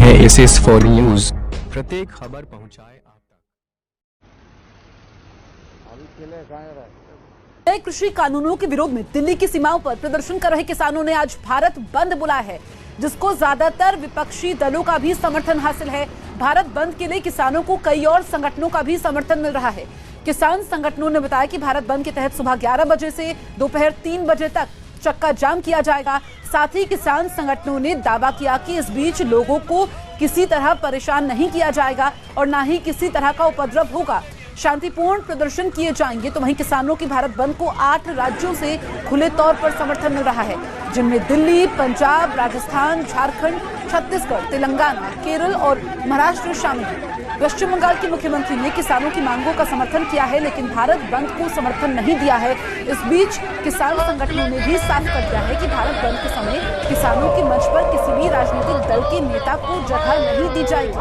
हैं SS4 news. प्रत्येक खबर पहुंचाए आप तक। नए कृषि कानूनों के विरोध में दिल्ली की सीमाओं पर प्रदर्शन कर रहे किसानों ने आज भारत बंद बुलाया है, जिसको ज्यादातर विपक्षी दलों का भी समर्थन हासिल है। भारत बंद के लिए किसानों को कई और संगठनों का भी समर्थन मिल रहा है। किसान संगठनों ने बताया कि भारत बंद के तहत सुबह 11 बजे से दोपहर 3 बजे तक चक्का जाम किया जाएगा। साथ ही किसान संगठनों ने दावा किया कि इस बीच लोगों को किसी तरह परेशान नहीं किया जाएगा और न ही किसी तरह का उपद्रव होगा। शांतिपूर्ण प्रदर्शन किए जाएंगे। तो वहीं किसानों की भारत बंद को 8 राज्यों से खुले तौर पर समर्थन मिल रहा है, जिनमें दिल्ली, पंजाब, राजस्थान, झारखंड, छत्तीसगढ़, तेलंगाना, केरल और महाराष्ट्र शामिल है। पश्चिम बंगाल के मुख्यमंत्री ने किसानों की मांगों का समर्थन किया है, लेकिन भारत बंद को समर्थन नहीं दिया है। इस बीच किसान संगठनों ने भी साफ कर दिया है कि भारत बंद के समय किसानों के मंच पर किसी भी राजनीतिक दल के नेता को जगह नहीं दी जाएगी।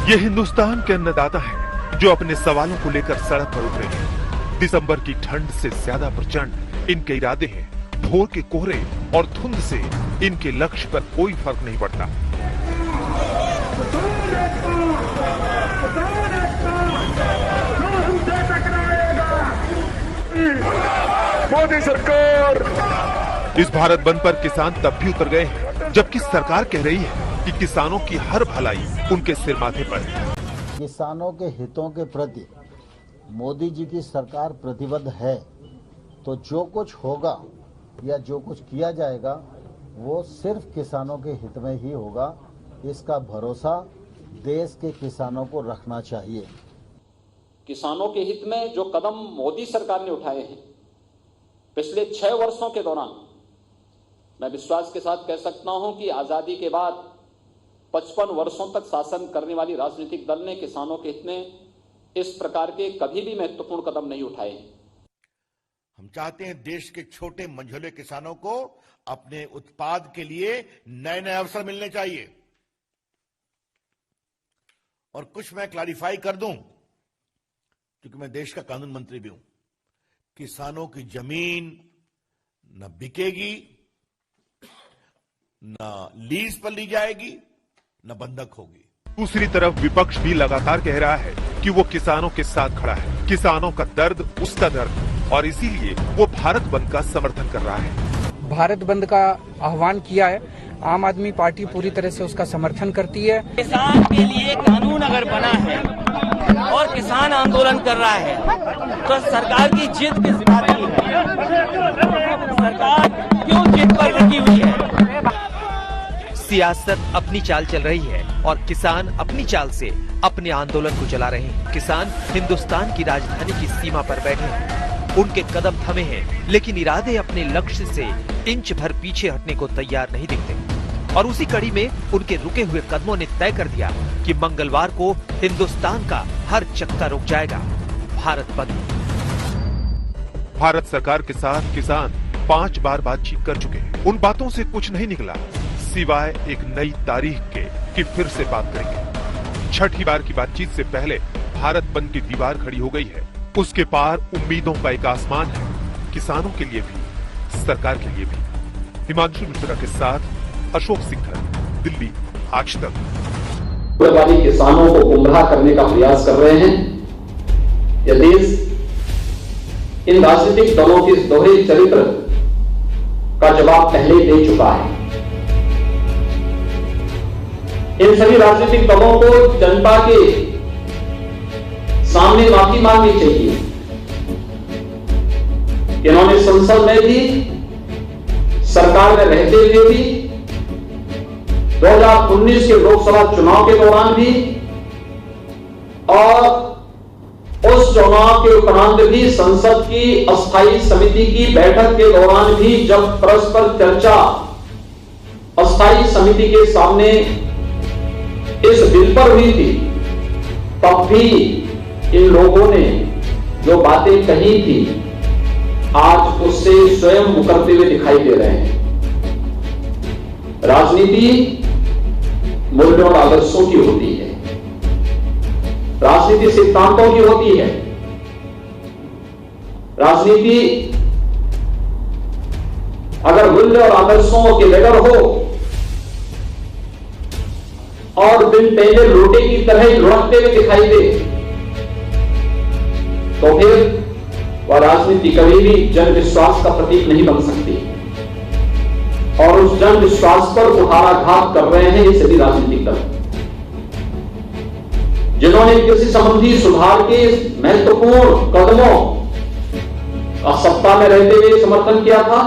ये हिंदुस्तान के अन्नदाता हैं, जो अपने सवालों को लेकर सड़क पर उतरे हैं। दिसंबर की ठंड से ज्यादा प्रचंड इनके इरादे हैं। भोर के कोहरे और धुंध से इनके लक्ष्य पर कोई फर्क नहीं पड़ता। मोदी सरकार। इस भारत बंद पर किसान तब भी उतर गए हैं, जबकि सरकार कह रही है कि किसानों की हर भलाई उनके सिर माथे पर है। किसानों के हितों के प्रति मोदी जी की सरकार प्रतिबद्ध है, तो जो कुछ होगा या जो कुछ किया जाएगा वो सिर्फ किसानों के हित में ही होगा। इसका भरोसा देश के किसानों को रखना चाहिए। किसानों के हित में जो कदम मोदी सरकार ने उठाए हैं पिछले 6 वर्षों के दौरान, मैं विश्वास के साथ कह सकता हूं कि आजादी के बाद 55 वर्षों तक शासन करने वाली राजनीतिक दल ने किसानों के हित में इस प्रकार के कभी भी महत्वपूर्ण कदम नहीं उठाए। हम चाहते हैं देश के छोटे मंझोले किसानों को अपने उत्पाद के लिए नए नए अवसर मिलने चाहिए। और कुछ मैं क्लैरिफाई कर दूं, क्योंकि मैं देश का कानून मंत्री भी हूं। किसानों की जमीन न बिकेगी, न लीज पर ली जाएगी, न बंधक होगी। दूसरी तरफ विपक्ष भी लगातार कह रहा है कि वो किसानों के साथ खड़ा है। किसानों का दर्द उसका दर्द, और इसीलिए वो भारत बंद का समर्थन कर रहा है। भारत बंद का आह्वान किया है। आम आदमी पार्टी पूरी तरह से उसका समर्थन करती है। किसान के लिए कानून अगर बना है और किसान आंदोलन कर रहा है, तो सरकार की जिद किस बात की है? सरकार क्यों जिद पर रुकी हुई है? सियासत अपनी चाल चल रही है और किसान अपनी चाल से अपने आंदोलन को चला रहे हैं। किसान हिंदुस्तान की राजधानी की सीमा पर बैठे हैं। उनके कदम थमे हैं, लेकिन इरादे अपने लक्ष्य से इंच भर पीछे हटने को तैयार नहीं दिखते। और उसी कड़ी में उनके रुके हुए कदमों ने तय कर दिया कि मंगलवार को हिंदुस्तान का हर चक्का रुक जाएगा। भारत बंद। भारत सरकार के साथ किसान 5 बार बातचीत कर चुके हैं। उन बातों से कुछ नहीं निकला, सिवाय एक नई तारीख के कि फिर से बात करेंगे। छठी बार की बातचीत से पहले भारत बंद की दीवार खड़ी हो गई है। उसके पार उम्मीदों का एक आसमान है, किसानों के लिए भी, सरकार के लिए भी। हिमांशु मिश्रा के साथ अशोक सिंघल, दिल्ली, आज तक। किसानों को गुमराह करने का प्रयास कर रहे हैं। यह देश इन राजनीतिक दलों के इस दोहरे चरित्र का जवाब पहले दे चुका है। इन सभी राजनीतिक दलों को जनता के सामने माफी मांगनी चाहिए। इन्होंने संसद में भी, सरकार में रहते हुए भी, 2019 के लोकसभा चुनाव के दौरान भी और उस चुनाव के उपरांत भी संसद की अस्थायी समिति की बैठक के दौरान भी, जब परस्पर चर्चा अस्थायी समिति के सामने इस बिल पर हुई थी, तब भी इन लोगों ने जो बातें कही थी आज उससे स्वयं मुकरते हुए दिखाई दे रहे हैं। राजनीति मूल्यों और आदर्शों की होती है, राजनीति सिद्धांतों की होती है, राजनीति अगर मूल्य और आदर्शों के बगैर हो और बिन पहले लोटे की तरह लुढ़कते हुए दिखाई दे, तो फिर वह राजनीति कभी भी जन विश्वास का प्रतीक नहीं बन सकती। और उस जन विश्वास पर कुठाराघात कर रहे हैं ये सभी राजनीतिक दल, जिन्होंने कृषि संबंधी सुधार के महत्वपूर्ण कदमों का सत्ता में रहते हुए समर्थन किया था।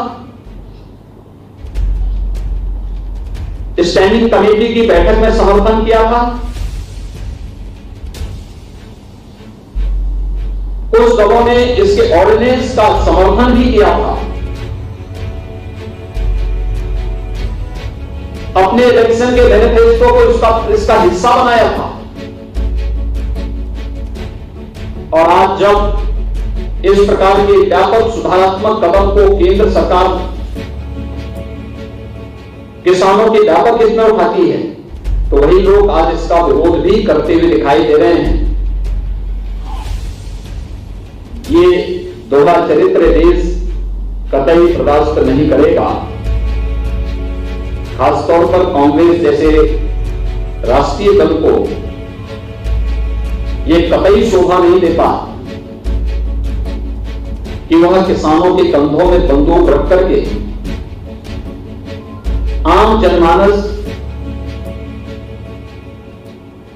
स्टैंडिंग कमेटी की बैठक में समर्थन किया था। कुछ दलों ने इसके ऑर्डिनेंस का समर्थन भी किया था। अपने इलेक्शन के मैनिफेस्टो को इसका हिस्सा बनाया था। और आज जब इस प्रकार के व्यापक सुधारात्मक कदम को केंद्र सरकार किसानों के व्यापक हित में उठाती है, तो वही लोग आज इसका विरोध भी करते हुए दिखाई दे रहे हैं। ये दोहरा चरित्र देश कतई बर्दाश्त नहीं करेगा। खासतौर पर कांग्रेस जैसे राष्ट्रीय दल को ये कतई शोभा नहीं देता कि वह किसानों के कंधों में बंदूक रख करके आम जनमानस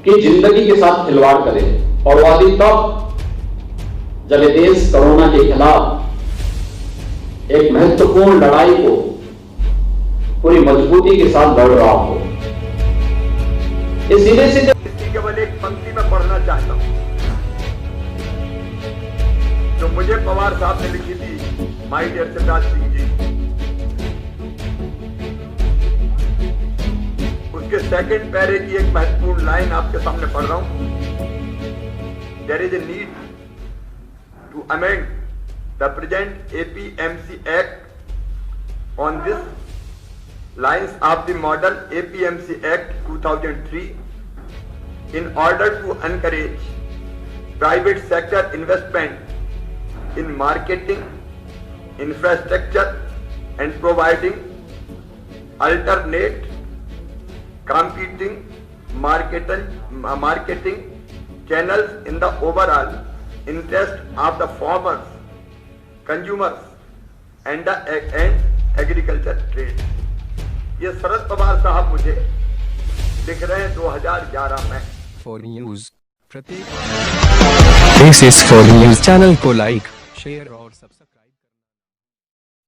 की जिंदगी के साथ खिलवाड़ करे। और वह भी तब जब देश कोरोना के खिलाफ एक महत्वपूर्ण लड़ाई को पूरी मजबूती के साथ लड़ रहा हो। इसीलिए से केवल एक पंक्ति में पढ़ना चाहता हूं जो मुझे पवार साहब ने लिखी थी। माय डियर शिवराज सिंह जी, उसके सेकंड पैरे की एक महत्वपूर्ण लाइन आपके सामने पढ़ रहा हूं। There is a need to amend the present APMC Act on this lines of the model APMC Act 2003 in order to encourage private sector investment in marketing, infrastructure and providing alternate competing marketing channels in the overall interest of the farmers, consumers and agriculture trade। ये शरद पवार साहब मुझे लिख रहे हैं 2011 में। For news प्रत्येक this is for news channel को like share और सब्सक्राइब